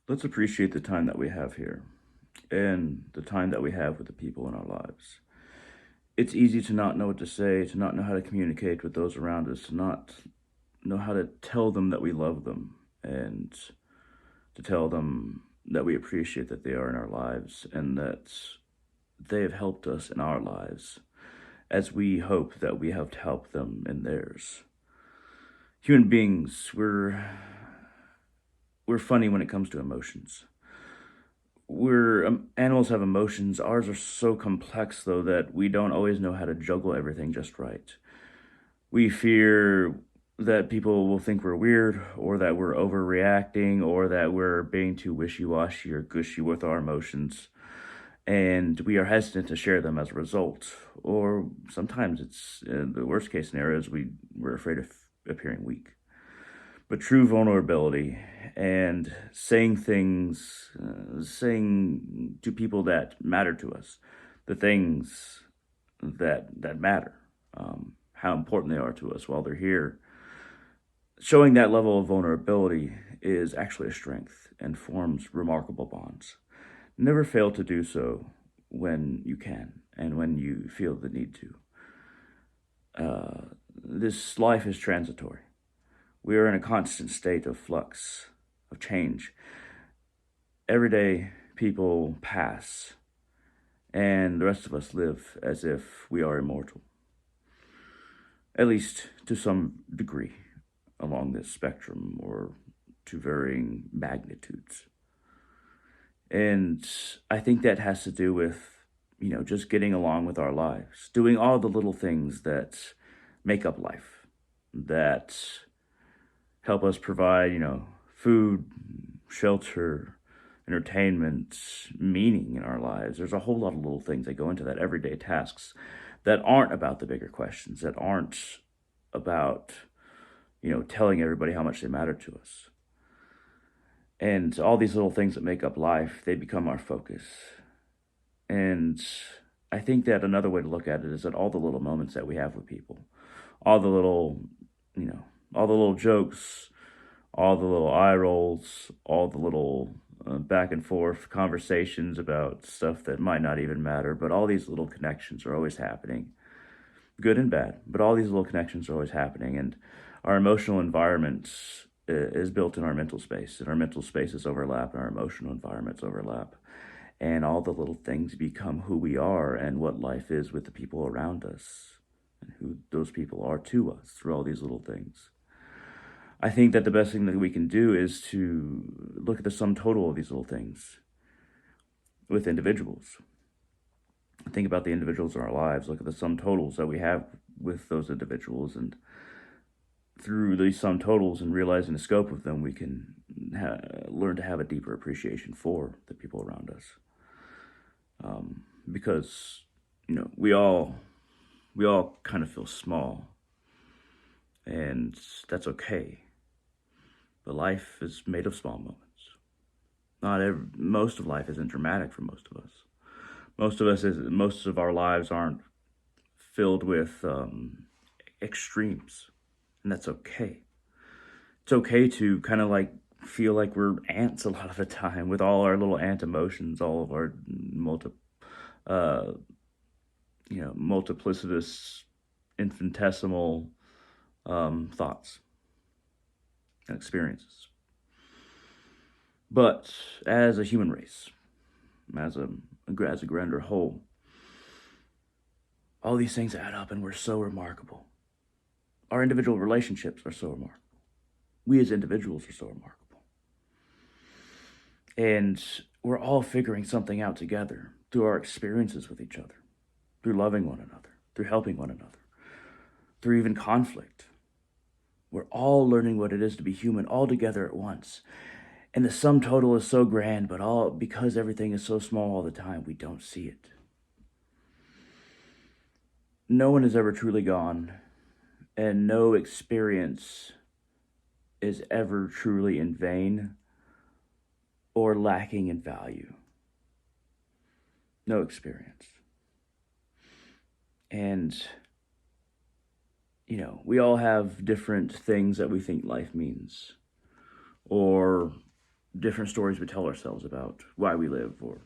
Let's appreciate the time that we have here and the time that we have with the people in our lives. It's easy to not know what to say, to not know how to communicate with those around us, to not know how to tell them that we love them, and to tell them that we appreciate that they are in our lives and that they have helped us in our lives, as we hope that we have helped them in theirs. Human beings, we're funny when it comes to emotions. We're animals have emotions. Ours are so complex though that we don't always know how to juggle everything just right. We fear that people will think we're weird, or that we're overreacting, or that we're being too wishy-washy or gushy with our emotions, and we are hesitant to share them as a result. Or sometimes it's the worst case scenario is we're afraid of appearing weak. But true vulnerability and saying things, saying to people that matter to us, the things that matter, how important they are to us while they're here. Showing that level of vulnerability is actually a strength and forms remarkable bonds. Never fail to do so when you can and when you feel the need to. This life is transitory. We are in a constant state of flux, of change. Every day, people pass, and the rest of us live as if we are immortal, at least to some degree along this spectrum, or to varying magnitudes. And I think that has to do with, just getting along with our lives, doing all the little things that make up life, that help us provide, food, shelter, entertainment, meaning in our lives. There's a whole lot of little things that go into that, everyday tasks that aren't about the bigger questions, that aren't about, telling everybody how much they matter to us. And all these little things that make up life, they become our focus. And I think that another way to look at it is that all the little moments that we have with people, all the little, you know, all the little jokes, all the little eye rolls, all the little back and forth conversations about stuff that might not even matter, but all these little connections are always happening, good and bad, but all these little connections are always happening. And our emotional environment is built in our mental space, and our mental spaces overlap, and our emotional environments overlap. And all the little things become who we are and what life is with the people around us, and who those people are to us through all these little things. I think that the best thing that we can do is to look at the sum total of these little things with individuals. Think about the individuals in our lives, look at the sum totals that we have with those individuals, and through these sum totals and realizing the scope of them, we can learn to have a deeper appreciation for the people around us. Because we all kind of feel small, and that's okay. But life is made of small moments. Most of life isn't dramatic for most of us. Most of our lives aren't filled with extremes, and that's okay. It's okay to kind of like feel like we're ants a lot of the time, with all our little ant emotions, all of our uh, multiplicitous, infinitesimal thoughts and experiences. But as a human race, as a grander whole, all these things add up, and we're so remarkable. Our individual relationships are so remarkable. We as individuals are so remarkable. And we're all figuring something out together through our experiences with each other, through loving one another, through helping one another, through even conflict. We're all learning what it is to be human all together at once. And the sum total is so grand, but all because everything is so small all the time, we don't see it. No one is ever truly gone, and no experience is ever truly in vain or lacking in value. No experience. And, we all have different things that we think life means, or different stories we tell ourselves about why we live, or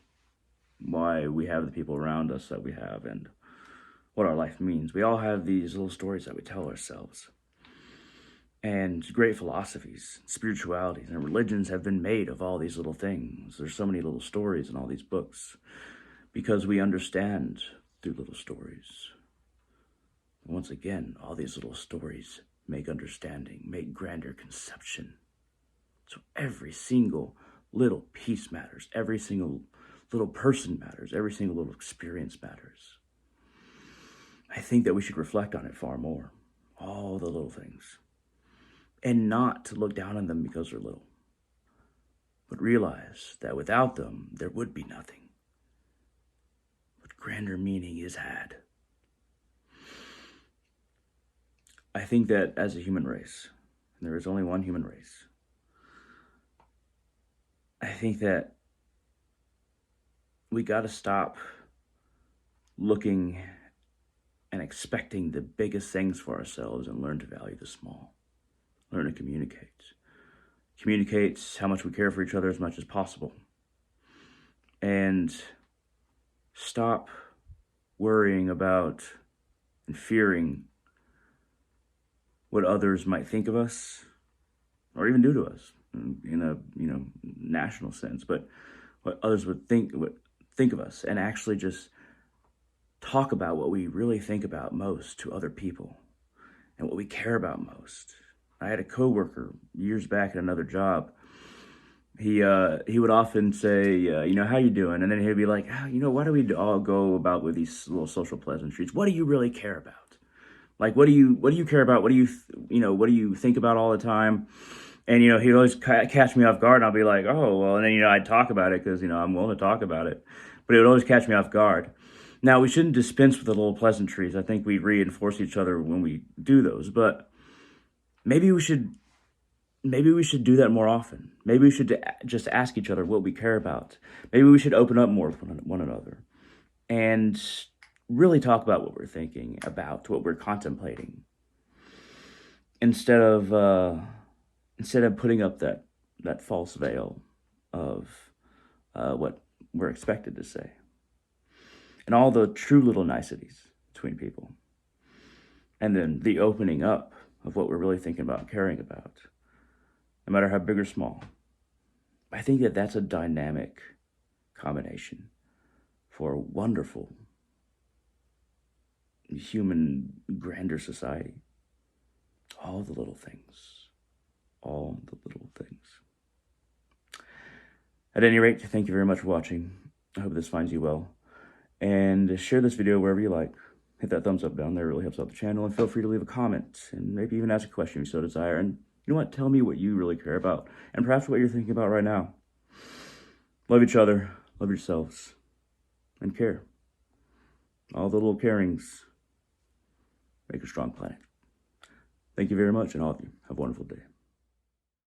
why we have the people around us that we have, and what our life means. We all have these little stories that we tell ourselves. And great philosophies, spiritualities, and religions have been made of all these little things. There's so many little stories in all these books because we understand through little stories. And once again, all these little stories make understanding, make grander conception. So every single little piece matters. Every single little person matters. Every single little experience matters. I think that we should reflect on it far more. All the little things. And not to look down on them because they're little, but realize that without them, there would be nothing. But grander meaning is had. I think that as a human race, and there is only one human race, I think that we got to stop looking and expecting the biggest things for ourselves and learn to value the small. Learn to communicate. Communicate how much we care for each other as much as possible. And stop worrying about and fearing what others might think of us or even do to us in a national sense, but what others would think of us, and actually just talk about what we really think about most to other people and what we care about most. I had a coworker years back at another job. He would often say, how you doing? And then he'd be like, why do we all go about with these little social pleasantries? What do you really care about? Like, what do you care about? What do you think about all the time? And, he'd always catch me off guard, and I'll be like, oh, well, and then, I'd talk about it because, I'm willing to talk about it. But it would always catch me off guard. Now, we shouldn't dispense with the little pleasantries. I think we reinforce each other when we do those, but maybe we should do that more often. Maybe we should just ask each other what we care about. Maybe we should open up more with one another and really talk about what we're thinking about, what we're contemplating, instead of putting up that false veil of what we're expected to say, and all the true little niceties between people, and then the opening up of what we're really thinking about and caring about, no matter how big or small. I think that that's a dynamic combination for a wonderful human, grander society. All the little things. All the little things. At any rate, thank you very much for watching. I hope this finds you well. And share this video wherever you like. Hit that thumbs up down there. It really helps out the channel. And feel free to leave a comment and maybe even ask a question if you so desire. And you know what? Tell me what you really care about and perhaps what you're thinking about right now. Love each other. Love yourselves. And care. All the little carings make a strong planet. Thank you very much, and all of you have a wonderful day.